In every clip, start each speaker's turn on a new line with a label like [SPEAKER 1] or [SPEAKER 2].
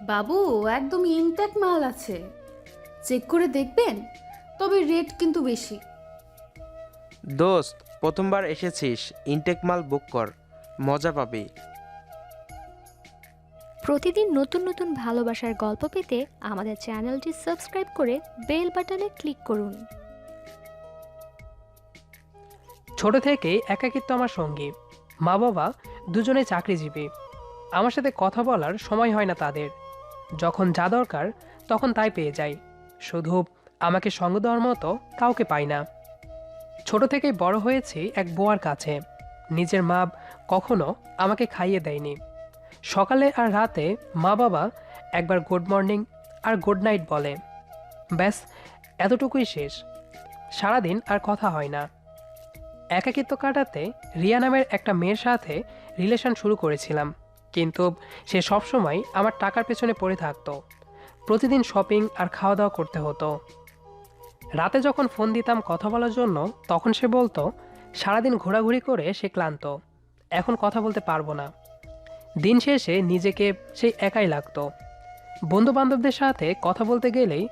[SPEAKER 1] বাবু, একদম ইনট্যাক্ট মাল আছে, চেক করে দেখবেন, তবে রেট কিন্তু বেশি।
[SPEAKER 2] দোস্ত, প্রথমবার এসেছিস, ইনটেক মাল বুক কর, মজা পাবি।
[SPEAKER 3] প্রতিদিন নতুন নতুন ভালোবাসার গল্প পেতে আমাদের চ্যানেলটি সাবস্ক্রাইব করে বেল বাটনে ক্লিক করুন।
[SPEAKER 4] ছোট থেকেই একাকিত্ব আমার সঙ্গী। মা বাবা দুজনেই চাকরিজীবী। আমার সাথে কথা বলার সময় হয় না তাদের। যখন যা দরকার তখন তাই পেয়ে যাই, শুধু আমাকে সঙ্গ দেওয়ার মতো কাউকে পাই না। ছোট থেকেই বড় হয়েছি এক বুয়ার কাছে। নিজের মা কখনো আমাকে খাইয়ে দেয়নি। সকালে আর রাতে মা বাবা একবার গুড মর্নিং আর গুড নাইট বলে, ব্যাস এতটুকুই শেষ। সারাদিন আর কথা হয় না। একাকিত্ব কাটাতে রিয়া নামের একটা মেয়ের সাথে রিলেশন শুরু করেছিলাম, কিন্তু সে সবসময় আমার টাকার পেছনে পড়ে থাকতো। প্রতিদিন শপিং আর খাওয়া দাওয়া করতে হতো। রাতে যখন ফোন দিতাম কথা বলার জন্য, তখন সে বলতো সারাদিন ঘোরাঘুরি করে সে ক্লান্ত, এখন কথা বলতে পারবো না। দিন শেষে নিজেকে সেই একাই লাগতো। বন্ধু বান্ধবদের সাথে কথা বলতে গেলেই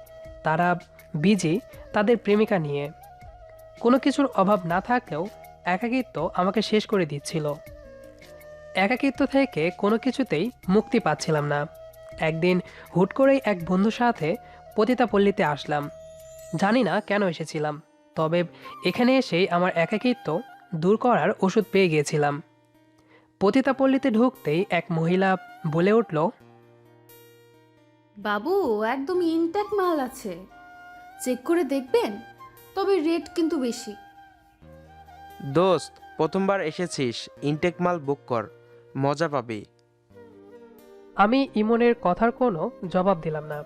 [SPEAKER 4] তারা বিজি তাদের প্রেমিকা নিয়ে। কোনো কিছুর অভাব না থাকলেও একাকিত্ব আমাকে শেষ করে দিচ্ছিল। একাকিত্ব থেকে কোনো কিছুতেই মুক্তি পাচ্ছিলাম না। একদিন হুট করেই এক বন্ধুর সাথে পতিতাপল্লীতে আসলাম। জানি না কেন এসেছিলাম, তবে এখানে এসেই আমার একাকিত্ব দূর করার ওষুধ পেয়ে গিয়েছিলাম। পতিতাপল্লীতে ঢুকতেই এক মহিলা বলে উঠল,
[SPEAKER 1] বাবু, একদম ইনট্যাক্ট মাল আছে, চেক করে দেখবেন, তবে রেট কিন্তু বেশি।
[SPEAKER 2] দোস্ত, প্রথমবার এসেছিস, ইনটেক মাল বুক কর, মজা পাবি।
[SPEAKER 4] আমি ইমনের কথার কোনো জবাব দিলাম না।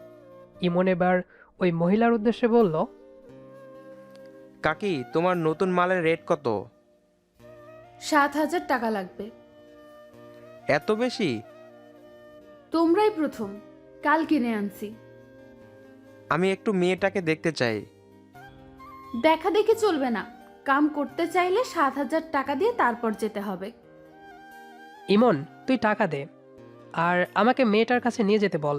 [SPEAKER 4] ইমন এবার ওই মহিলার উদ্দেশ্যে বলল,
[SPEAKER 2] কাকি, তোমার নতুন মালের রেট কত?
[SPEAKER 1] 7,000 টাকা লাগবে।
[SPEAKER 2] এত বেশি?
[SPEAKER 1] তোমরাই প্রথম, কাল কিনে আনছি।
[SPEAKER 2] আমি একটু মেয়েটাকে দেখতে চাই।
[SPEAKER 1] দেখা দেখে চলবে না, কাম করতে চাইলে 7,000 টাকা দিয়ে তারপর যেতে হবে।
[SPEAKER 4] ইমন তুই টাকা দে, আর আমাকে মেয়েটার কাছে নিয়ে যেতে বল।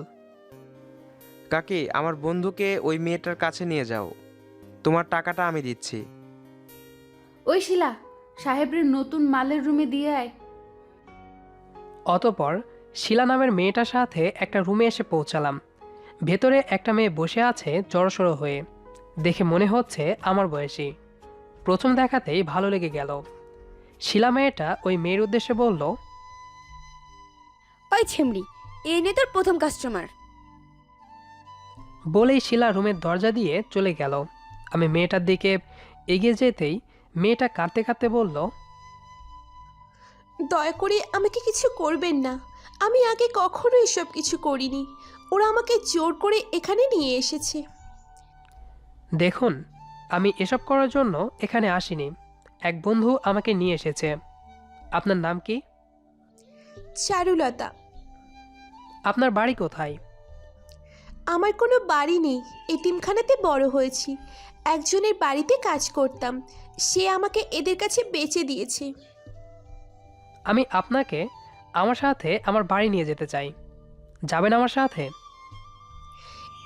[SPEAKER 2] কাকি, আমার বন্ধুকে ওই মেয়েটার কাছে নিয়ে যাও, তোমার টাকাটা আমি দিচ্ছি।
[SPEAKER 1] ওই শিলা, সাহেবের নতুন মালের রুমে দিয়ে আয়।
[SPEAKER 4] অতপর শিলা নামের মেয়েটার সাথে একটা রুমে এসে পৌঁছালাম। ভেতরে একটা মেয়ে বসে আছে জড়সড়ো হয়ে। দেখে মনে হচ্ছে আমার বয়সী। প্রথম দেখাতেই ভালো লেগে গেল। শিলা মেয়েটা ওই মেয়ের উদ্দেশ্যে বলল,
[SPEAKER 5] ওই ছেমড়ি, এই নে তোর প্রথম কাস্টমার।
[SPEAKER 4] বলেই শিলা রুমের দরজা দিয়ে চলে গেল। আমি মেয়েটার দিকে এগিয়ে যেতেই মেয়েটা কাঁদতে কাঁদতে বলল,
[SPEAKER 6] দয়া করে আমাকে কিছু করবেন না, আমি আগে কখনো এসব কিছু করিনি। ওরা আমাকে জোর করে এখানে নিয়ে এসেছে।
[SPEAKER 4] দেখুন, আমি এসব করার জন্য এখানে আসিনি। এক বন্ধু আমাকে নিয়ে এসেছে। আপনার নাম কি?
[SPEAKER 6] চারুলতা।
[SPEAKER 4] আপনার বাড়ি কোথায়?
[SPEAKER 6] আমার কোনো বাড়ি নেই, এতিমখানাতে বড় হয়েছি। একজনের বাড়িতে কাজ করতাম, সে আমাকে এদের কাছে বেচে দিয়েছে।
[SPEAKER 4] আমি আপনাকে আমার সাথে আমার বাড়ি নিয়ে যেতে চাই। যাবেন আমার সাথে?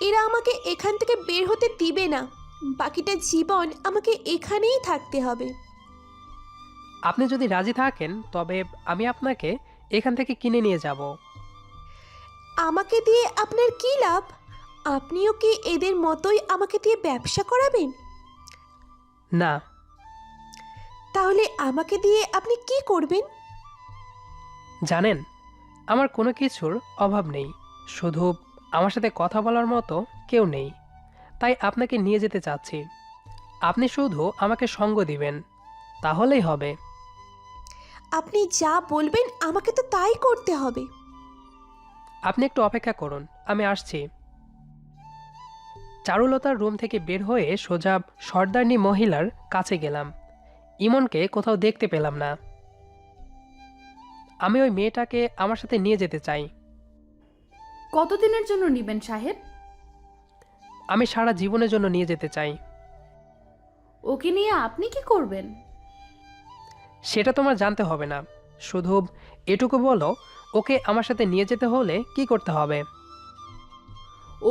[SPEAKER 6] এরা আমাকে এখান থেকে বের হতে দিবে না, বাকিটা জীবন আমাকে এখানেই থাকতে হবে।
[SPEAKER 4] আপনি যদি রাজি থাকেন তবে আমি আপনাকে এখান থেকে কিনে নিয়ে যাব।
[SPEAKER 6] আমাকে দিয়ে আপনার কী লাভ? আপনিও কি এদের মতোই আমাকে দিয়ে ব্যবসা করাবেন?
[SPEAKER 4] না।
[SPEAKER 6] তাহলে আমাকে দিয়ে আপনি কি করবেন?
[SPEAKER 4] জানেন, আমার কোনো কিছুর অভাব নেই, শুধু আমার সাথে কথা বলার মতো কেউ নেই। তাই আপনাকে নিয়ে যেতে চাচ্ছি। আপনি শুধু আমাকে সঙ্গ দিবেন, তাহলেই হবে।
[SPEAKER 6] আপনি যা বলবেন আমাকে তো তাই করতে হবে।
[SPEAKER 4] আপনি একটু অপেক্ষা করুন, আমি আসছি। চারুলতার রুম থেকে বের হয়ে সোজা সর্দারনি মহিলার কাছে গেলাম। ইমনকে কোথাও দেখতে পেলাম না। আমি ওই মেয়েটাকে আমার সাথে নিয়ে যেতে চাই।
[SPEAKER 1] কতদিনের জন্য নিবেন সাহেব?
[SPEAKER 4] আমি সারা জীবনের জন্য নিয়ে যেতে চাই।
[SPEAKER 1] ওকে নিয়ে আপনি কি করবেন?
[SPEAKER 4] সেটা তোমার জানতে হবে না, শুধু এটুকু বলো ওকে আমার সাথে নিয়ে যেতে হলে কি করতে হবে।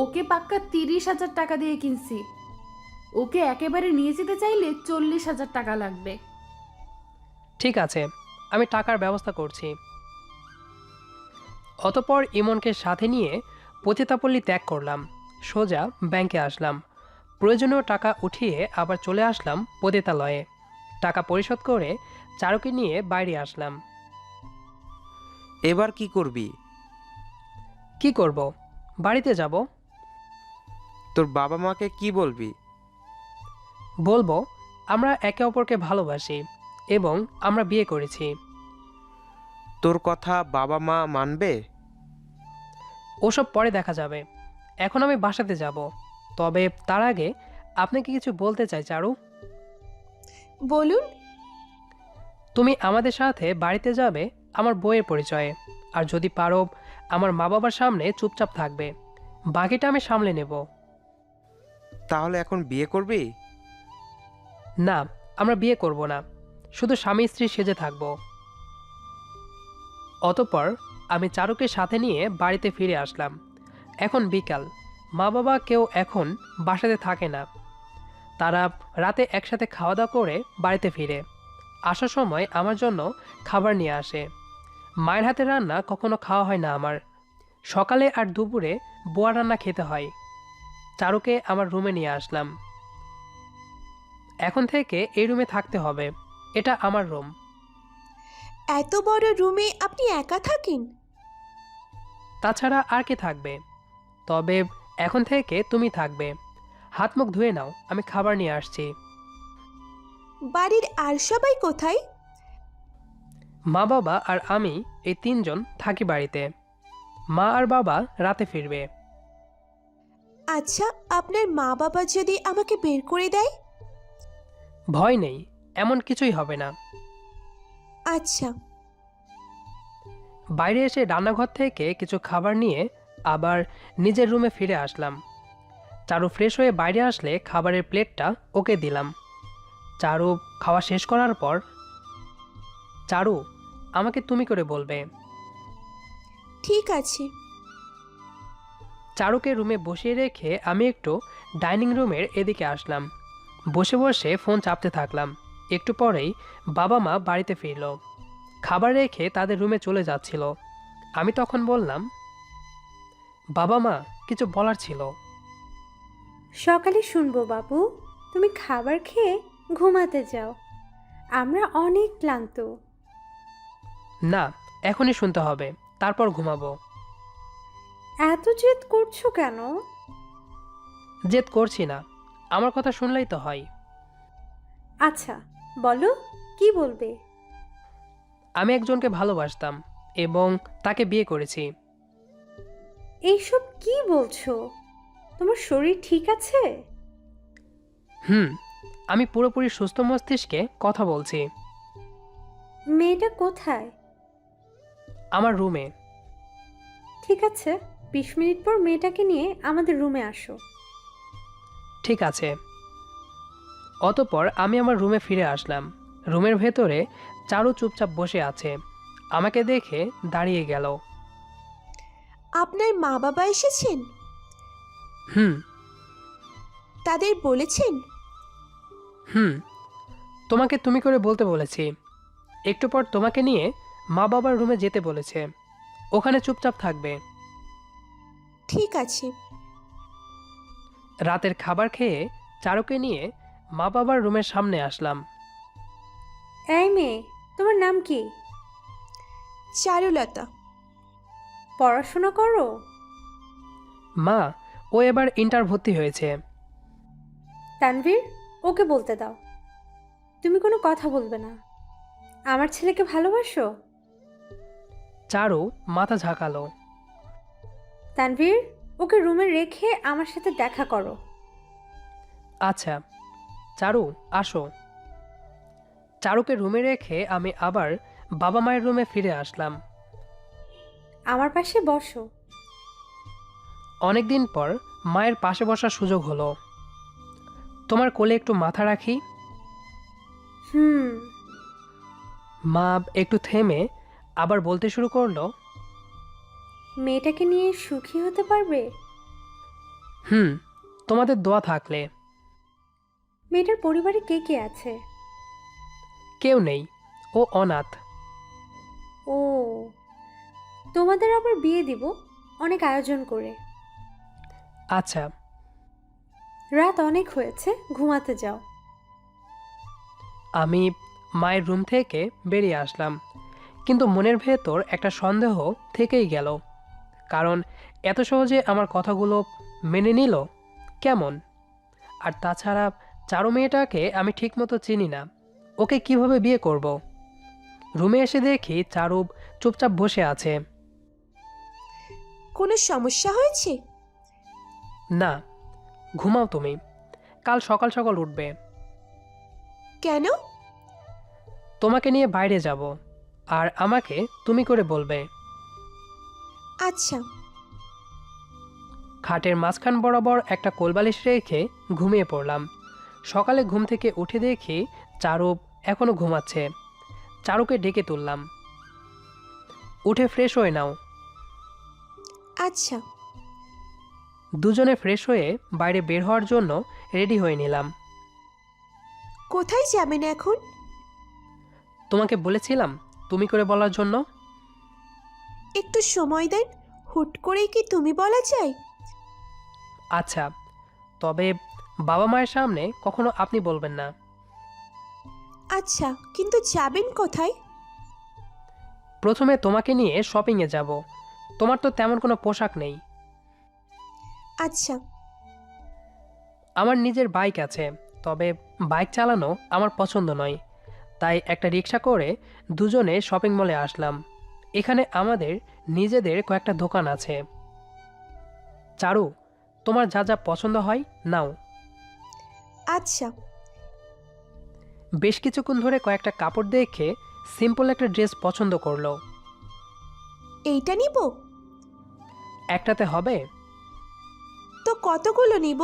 [SPEAKER 1] ওকে পাক্কা 30,000 টাকা দিয়ে কিনছি। ওকে একেবারে নিয়ে যেতে চাইলে 40,000 টাকা লাগবে।
[SPEAKER 4] ঠিক আছে, আমি টাকার ব্যবস্থা করছি। অতপর ইমনকে সাথে নিয়ে পতিতাপল্লী ত্যাগ করলাম। সোজা ব্যাংকে আসলাম। প্রয়োজনীয় টাকা উঠিয়ে আবার চলে আসলাম পতিতালয়ে। টাকা পরিশোধ করে চারুকে নিয়ে বাইরে আসলাম।
[SPEAKER 2] এবার কি করবি?
[SPEAKER 4] কি করব? বাড়িতে যাব।
[SPEAKER 2] তোর বাবা মাকে কি বলবি?
[SPEAKER 4] বলবো আমরা একে অপরকে ভালোবাসি এবং আমরা বিয়ে করেছি।
[SPEAKER 2] তোর কথা বাবা মা মানবে?
[SPEAKER 4] ওসব পরে দেখা যাবে। এখন আমি বাসাতে যাব। তবে তার আগে আপনাকে কিছু বলতে চাই চারু।
[SPEAKER 6] বলুন।
[SPEAKER 4] তুমি আমাদের সাথে বাড়িতে যাবে আমার বইয়ের পরিচয়ে। আর যদি পারো আমার মা বাবার সামনে চুপচাপ থাকবে। বাকিটা আমি সামলে নেব।
[SPEAKER 2] তাহলে এখন বিয়ে করবি?
[SPEAKER 4] না, আমরা বিয়ে করব না, শুধু স্বামী স্ত্রী সেজে থাকব। অতঃপর আমি চারুকে সাথে নিয়ে বাড়িতে ফিরে আসলাম। এখন বিকাল। মা বাবা কেউ এখন বাসাতে থাকে না। তারা রাতে একসাথে খাওয়া দাওয়া করে বাড়িতে ফিরে। আসার সময় আমার জন্য খাবার নিয়ে আসে। মায়ের হাতে রান্না কখনো খাওয়া হয় না আমার। সকালে আর দুপুরে বোয়া রান্না খেতে হয়। চারুকে আমার রুমে নিয়ে আসলাম। এখন থেকে এই রুমে থাকতে হবে। এটা আমার রুম।
[SPEAKER 6] এত বড় রুমে আপনি একা থাকেন?
[SPEAKER 4] তাছাড়া আর কে থাকবে? তবে এখন থেকে তুমি থাকবে। হাত মুখ ধুয়ে নাও, আমি খাবার নিয়ে আসছি।
[SPEAKER 6] বাড়ির আর সবাই কোথায়?
[SPEAKER 4] মা বাবা আর আমি এই তিনজন থাকি বাড়িতে। মা আর বাবা রাতে ফিরবে।
[SPEAKER 6] আচ্ছা, আপনার মা বাবা যদি আমাকে বের করে দেয়?
[SPEAKER 4] ভয় নেই, এমন কিছুই হবে না।
[SPEAKER 6] আচ্ছা।
[SPEAKER 4] বাইরে এসে রান্নাঘর থেকে কিছু খাবার নিয়ে আবার নিজের রুমে ফিরে আসলাম। চারু ফ্রেশ হয়ে বাইরে আসলে খাবারের প্লেটটা ওকে দিলাম। চারু খাওয়া শেষ করার পর, চারু আমাকে তুমি করে বলবে।
[SPEAKER 6] ঠিক আছে।
[SPEAKER 4] চারুকে রুমে বসিয়ে রেখে আমি একটু ডাইনিং রুমের এদিকে আসলাম। বসে বসে ফোন চাপতে থাকলাম। একটু পরেই বাবা মা বাড়িতে ফিরল। খাবার রেখে তাদের রুমে চলে যাচ্ছিল। আমি তখন বললাম, বাবা মা কিছু বলার ছিল।
[SPEAKER 7] সকালে শুনবো বাবু, তুমি খাবার খেয়ে ঘুমাতে যাও, আমরা অনেক ক্লান্ত।
[SPEAKER 4] না, এখনই শুনতে হবে, তারপর ঘুমাবো।
[SPEAKER 7] এত জেদ করছো কেন?
[SPEAKER 4] জেদ করছি না, আমার কথা শুনলেই তো হয়।
[SPEAKER 7] আচ্ছা বলো, কি বলবে?
[SPEAKER 4] আমি একজনকে ভালোবাসতাম এবং তাকে বিয়ে করেছি।
[SPEAKER 7] এইসব কি বলছো? তোমার শরীর ঠিক আছে?
[SPEAKER 4] আমি পুরোপুরি সুস্থ মস্তিষ্কে কথা বলছি।
[SPEAKER 7] মেয়েটা কোথায়?
[SPEAKER 4] আমার রুমে।
[SPEAKER 7] ঠিক আছে, 20 মিনিট পর মেয়েটাকে নিয়ে আমাদের রুমে আসো।
[SPEAKER 4] ঠিক আছে। অতঃপর আমি আমার রুমে ফিরে আসলাম। রুমের ভেতরে চারু চুপচাপ বসে আছে। আমাকে দেখে দাঁড়িয়ে গেল।
[SPEAKER 6] আপনার মা বাবা এসেছেন?
[SPEAKER 4] হুম।
[SPEAKER 6] তাদের বলেছেন?
[SPEAKER 4] তোমাকে তুমি করে বলতে বলেছি। একটু পর তোমাকে নিয়ে মা বাবার রুমে যেতে বলেছে। ওখানে চুপচাপ থাকবে।
[SPEAKER 6] ঠিক আছে।
[SPEAKER 4] রাতের খাবার খেয়ে চারুকে নিয়ে মা বাবার রুমের সামনে আসলাম।
[SPEAKER 7] এই মেয়ে, তোমার নাম কি?
[SPEAKER 6] চারুলতা।
[SPEAKER 7] পড়াশোনা করো?
[SPEAKER 4] মা, ও এবার ইন্টার ভর্তি হয়েছে।
[SPEAKER 7] তানভীর, ওকে বলতে দাও। তুমি কোনো কথা বলবে না। আমার ছেলেকে ভালোবাসো?
[SPEAKER 4] চারু মাথা ঝাঁকালো।
[SPEAKER 7] তানভীর, ওকে রুমে রেখে আমার সাথে দেখা করো।
[SPEAKER 4] আচ্ছা। চারু আসো। চারুকে রুমে রেখে আমি আবার বাবা মায়ের রুমে ফিরে আসলাম।
[SPEAKER 7] আমার পাশে বসো।
[SPEAKER 4] অনেকদিন পর মায়ের পাশে বসার সুযোগ হলো। তোমার কোলে একটু মাথা রাখি। মা একটু থেমে আবার বলতে শুরু করলো,
[SPEAKER 7] মেয়েটাকে নিয়ে সুখী হতে পারবে?
[SPEAKER 4] হুম, তোমাদের দোয়া থাকলে।
[SPEAKER 7] মেয়েটার পরিবারে কে কে আছে?
[SPEAKER 4] কেউ নেই, ও অনাথ।
[SPEAKER 7] ও, তোমাদের আবার বিয়ে দিব অনেক আয়োজন করে।
[SPEAKER 4] আচ্ছা।
[SPEAKER 7] রাত অনেক হয়েছে, ঘুমাতে যাও।
[SPEAKER 4] আমি মায়ের রুম থেকে বেরিয়ে আসলাম, কিন্তু মনের ভেতর একটা সন্দেহ থেকেই গেল। কারণ এত সহজে আমার কথাগুলো মেনে নিল কেমন? আর তাছাড়া চারু মেয়েটাকে আমি ঠিকমতো চিনি না, ওকে কিভাবে বিয়ে করব? রুমে এসে দেখি চারু চুপচাপ বসে আছে।
[SPEAKER 6] কোনো সমস্যা হয়েছে?
[SPEAKER 4] না, ঘুমাও তুমি, কাল সকাল সকাল উঠবে।
[SPEAKER 6] কেন?
[SPEAKER 4] তোমাকে নিয়ে বাইরে যাব, আর আমাকে তুমি করে বলবে।
[SPEAKER 6] আচ্ছা।
[SPEAKER 4] খাটের মাঝখান বরাবর একটা কোলবালিশ রেখে ঘুমিয়ে পড়লাম। সকালে ঘুম থেকে উঠে দেখি চারু এখনো ঘুমাচ্ছে। চারুকে ডেকে তুললাম, উঠে ফ্রেশ হয়ে নাও।
[SPEAKER 6] আচ্ছা।
[SPEAKER 4] দুজনে ফ্রেশ হয়ে বাইরে বের হওয়ার জন্য রেডি হয়ে নিলাম।
[SPEAKER 6] কোথায় যাবেন এখন?
[SPEAKER 4] তোমাকে বলেছিলাম তুমি করে বলার জন্য।
[SPEAKER 6] একটু সময় দেন, হুট করেই কি তুমি বলা যায়?
[SPEAKER 4] আচ্ছা, তবে বাবা মায়ের সামনে কখনো আপনি বলবেন না।
[SPEAKER 6] আচ্ছা, কিন্তু যাবেন কোথায়?
[SPEAKER 4] প্রথমে তোমাকে নিয়ে শপিংয়ে যাব, তোমার তো তেমন কোনো পোশাক নেই।
[SPEAKER 6] আচ্ছা।
[SPEAKER 4] আমার নিজের বাইক আছে, তবে বাইক চালানো আমার পছন্দ নয়, তাই একটা রিক্সা করে দুজনে শপিং মলে আসলাম। এখানে আমাদের নিজেদের কয়েকটা দোকান আছে। চারু, তোমার যা যা পছন্দ হয় নাও।
[SPEAKER 6] আচ্ছা।
[SPEAKER 4] বেশ কিছুক্ষণ ধরে কয়েকটা কাপড় দেখে সিম্পল একটা ড্রেস পছন্দ করলো।
[SPEAKER 6] এইটা নিব?
[SPEAKER 4] একটাতে হবে?
[SPEAKER 6] তো কতগুলো নিব?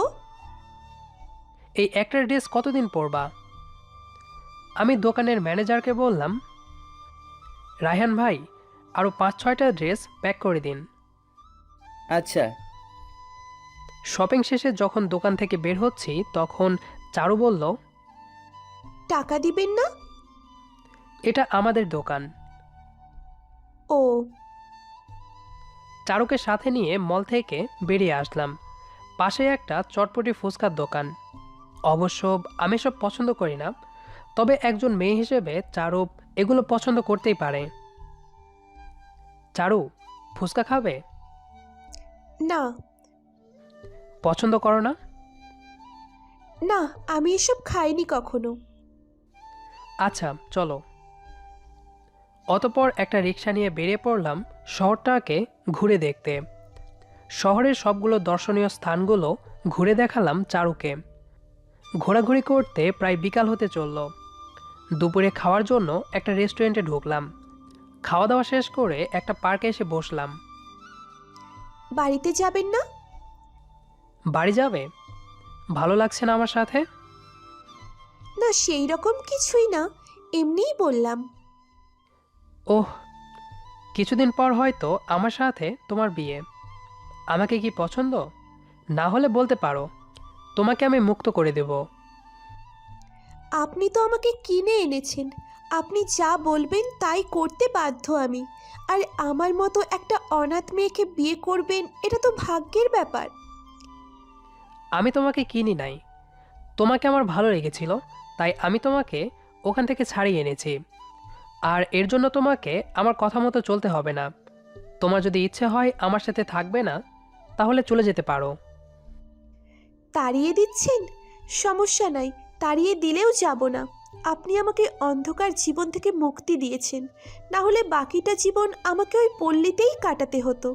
[SPEAKER 4] এই একটা ড্রেস কতদিন পরবা? আমি দোকানের ম্যানেজারকে বললাম, রায়হান ভাই, আরও 5-6টা ড্রেস প্যাক করে দিন।
[SPEAKER 8] আচ্ছা।
[SPEAKER 4] শপিং শেষে যখন দোকান থেকে বের হচ্ছি তখন চারু বলল,
[SPEAKER 6] টাকা দিবেন না?
[SPEAKER 4] এটা আমাদের দোকান।
[SPEAKER 6] ও।
[SPEAKER 4] চারুকে সাথে নিয়ে মল থেকে বেরিয়ে আসলাম। পাশে একটা চটপটি ফুচকার দোকান। অবশ্য আমি সব পছন্দ করি না, তবে একজন মেয়ে হিসেবে চারু এগুলো পছন্দ করতেই পারে। চারু, ফুচকা খাবে?
[SPEAKER 6] না।
[SPEAKER 4] পছন্দ করো না?
[SPEAKER 6] না, আমি এসব খাইনি কখনো।
[SPEAKER 4] আচ্ছা, চলো। অতপর একটা রিক্সা নিয়ে বেরিয়ে পড়লাম শহরটাকে ঘুরে দেখতে। শহরের সবগুলো দর্শনীয় স্থানগুলো ঘুরে দেখালাম চারুকে। ঘোরাঘুরি করতে প্রায় বিকাল হতে চলল। দুপুরে খাওয়ার জন্য একটা রেস্টুরেন্টে ঢুকলাম। খাওয়া দাওয়া শেষ করে একটা পার্কে এসে বসলাম।
[SPEAKER 6] বাড়িতে যাবেন না?
[SPEAKER 4] বাড়ি যাবে? ভালো লাগছে না আমার সাথে?
[SPEAKER 6] না, সেই রকম কিছুই না, এমনিই বললাম।
[SPEAKER 4] ওহ, কিছুদিন পর হয়তো আমার সাথে তোমার বিয়ে। আমাকে কি পছন্দ? না হলে বলতে পারো, তোমাকে আমি মুক্ত করে দেব।
[SPEAKER 6] আপনি তো আমাকে কিনে এনেছেন, আপনি যা বলবেন তাই করতে বাধ্য আমি। আর আমার মতো একটা অনাথ মেয়েকে বিয়ে করবেন, এটা তো ভাগ্যের ব্যাপার।
[SPEAKER 4] আমি তোমাকে কিনি নাই, তোমাকে আমার ভালো লেগেছিল, তাই আমি তোমাকে ওখান থেকে ছাড়িয়ে এনেছি। আর এর জন্য তোমাকে আমার কথা মতো চলতে হবে না। তোমার যদি ইচ্ছে হয় আমার সাথে থাকবে না, তাহলে চলে যেতে পারো।
[SPEAKER 6] তাড়িয়ে দিচ্ছেন? সমস্যা নাই, তাড়িয়ে দিলেও যাব না। আপনি আমাকে অন্ধকার জীবন থেকে মুক্তি দিয়েছেন, না হলে বাকিটা জীবন আমাকে ওই পল্লীতেই কাটাতে হতো।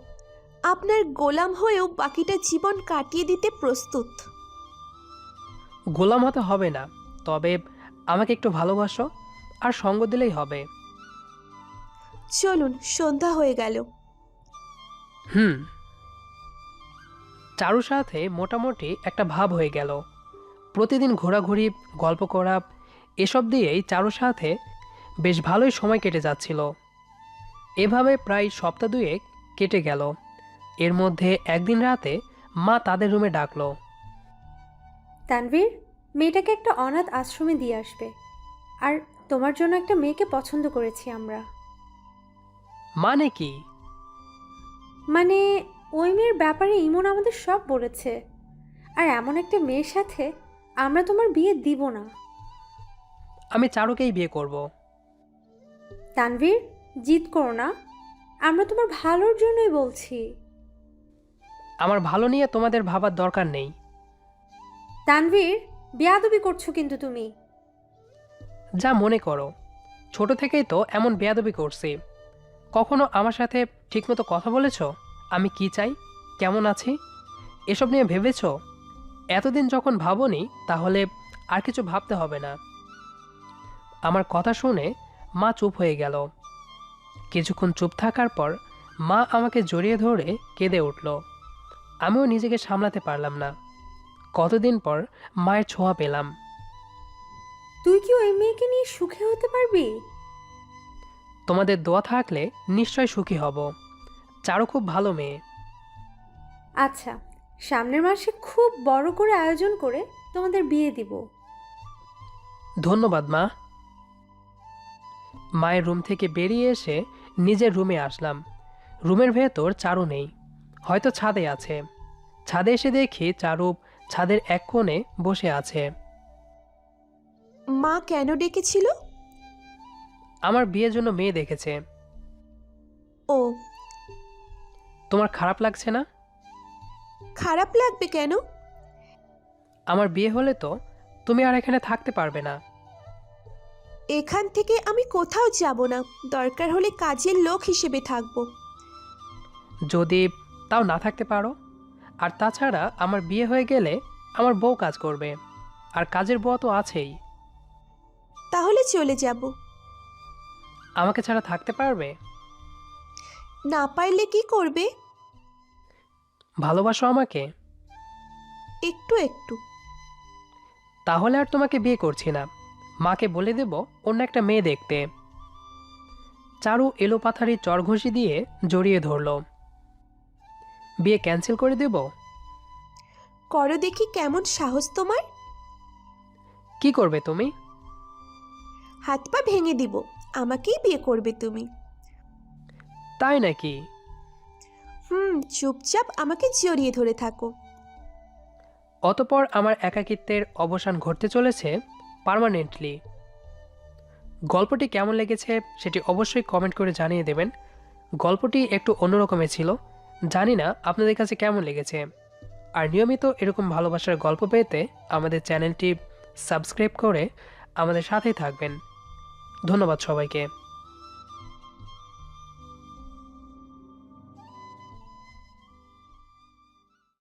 [SPEAKER 6] আপনার গোলাম হয়েও বাকিটা জীবন কাটিয়ে দিতে প্রস্তুত।
[SPEAKER 4] গোলাম হতে হবে না, তবে আমাকে একটু ভালোবাসো আর সঙ্গ দিলেই হবে।
[SPEAKER 6] চলুন, সন্ধ্যা হয়ে গেল।
[SPEAKER 4] হুম। চারুর সাথে মোটামুটি একটা ভাব হয়ে গেল। প্রতিদিন ঘোরাঘুরি, গল্প করা, এসব দিয়েই চারুর সাথে বেশ ভালোই সময় কেটে যাচ্ছিল। এভাবে প্রায় সপ্তাহ দুয়েক কেটে গেল। এর মধ্যে একদিন রাতে মা তাদের রুমে ডাকলো।
[SPEAKER 7] তানভীর, মেয়েটাকে একটা অনাথ আশ্রমে দিয়ে আসবে। আর তোমার জন্য একটা মেয়েকে পছন্দ করেছি আমরা।
[SPEAKER 4] মানে কি?
[SPEAKER 7] মানে ওই মেয়ের ব্যাপারে ইমন আমাদের সব বলেছে। আর এমন একটা মেয়ের সাথে আমরা তোমার বিয়ে দিব না।
[SPEAKER 4] আমি চারুকেই বিয়ে করব।
[SPEAKER 7] তানভীর, জিদ করো না, আমরা তোমার ভালোর জন্যই বলছি।
[SPEAKER 4] আমার ভালো নিয়ে তোমাদের ভাবার দরকার নেই।
[SPEAKER 7] তানভীর, বেয়াদবি করছো কিন্তু তুমি।
[SPEAKER 4] যা মনে করো, ছোট থেকেই তো এমন বেয়াদবি করছি। কখনো আমার সাথে ঠিকমতো কথা বলেছ? আমি কি চাই, কেমন আছি, এসব নিয়ে ভেবেছ? এতদিন যখন ভাবনি, তাহলে আর কিছু ভাবতে হবে না। আমার কথা শুনে মা চুপ হয়ে গেল। কিছুক্ষণ চুপ থাকার পর মা আমাকে জড়িয়ে ধরে কেঁদে উঠল। আমিও নিজেকে সামলাতে পারলাম না। কতদিন পর মায়ের ছোঁয়া পেলাম।
[SPEAKER 7] তুই কি ওই মেয়েকে নিয়ে সুখে হতে পারবি?
[SPEAKER 4] তোমাদের দোয়া থাকলে নিশ্চয় সুখী হব। চারু খুব ভালো মেয়ে।
[SPEAKER 7] আচ্ছা, সামনের মাসে খুব বড় করে আয়োজন করে তোমাদের বিয়ে দিব।
[SPEAKER 4] ধন্যবাদ মা। মায়ের রুম থেকে বেরিয়ে এসে নিজের রুমে আসলাম। রুমের ভেতর চারু নেই, হয়তো ছাদে আছে। ছাদে এসে দেখি চারু ছাদের এক কোণে বসে আছে।
[SPEAKER 6] মা কেন ডেকেছিল?
[SPEAKER 4] আমার বিয়ের জন্য মেয়ে দেখেছে।
[SPEAKER 6] ও,
[SPEAKER 4] তোমার খারাপ লাগছে না?
[SPEAKER 6] খারাপ লাগবে কেন?
[SPEAKER 4] আমার বিয়ে হলে তো তুমি আর এখানে থাকতে পারবে না।
[SPEAKER 6] এখান থেকে আমি কোথাও যাব না, দরকার হলে কাজের লোক হিসেবে থাকবো।
[SPEAKER 4] যদি তাও না থাকতে পারো? আর তাছাড়া আমার বিয়ে হয়ে গেলে আমার বউ কাজ করবে, আর কাজের বউ তো আছেই।
[SPEAKER 6] তাহলে চলে যাব।
[SPEAKER 4] আমাকে ছাড়া থাকতে পারবে?
[SPEAKER 6] না পারলে কি করবে?
[SPEAKER 4] ভালোবাসো আমাকে?
[SPEAKER 6] একটু একটু।
[SPEAKER 4] তাহলে আর তোমাকে বিয়ে করছি না। মাকে বলে দেব অন্য একটা মেয়ে দেখতে। চারু এলোপাথারি চর ঘষি দিয়ে জড়িয়ে ধরল। বিয়ে ক্যান্সেল করে দেব?
[SPEAKER 6] করো দেখি, কেমন সাহস তোমার?
[SPEAKER 4] কি করবে তুমি?
[SPEAKER 6] হাত পা ভেঙে দিব, আমাকেই বিয়ে করবে তুমি?
[SPEAKER 4] তাই নাকি?
[SPEAKER 6] চুপচাপ আমাকে জড়িয়ে ধরে থাকো।
[SPEAKER 4] অতপর আমার একাকিত্বের অবসান ঘটতে চলেছে পার্মানেন্টলি। গল্পটি কেমন লেগেছে সেটি অবশ্যই কমেন্ট করে জানিয়ে দেবেন। গল্পটি একটু অন্যরকমের ছিল, জানি না আপনাদের কাছে কেমন লেগেছে। আর নিয়মিত এরকম ভালোবাসার গল্প পেতে আমাদের চ্যানেলটি সাবস্ক্রাইব করে আমাদের সাথেই থাকবেন। ধন্যবাদ সবাইকে।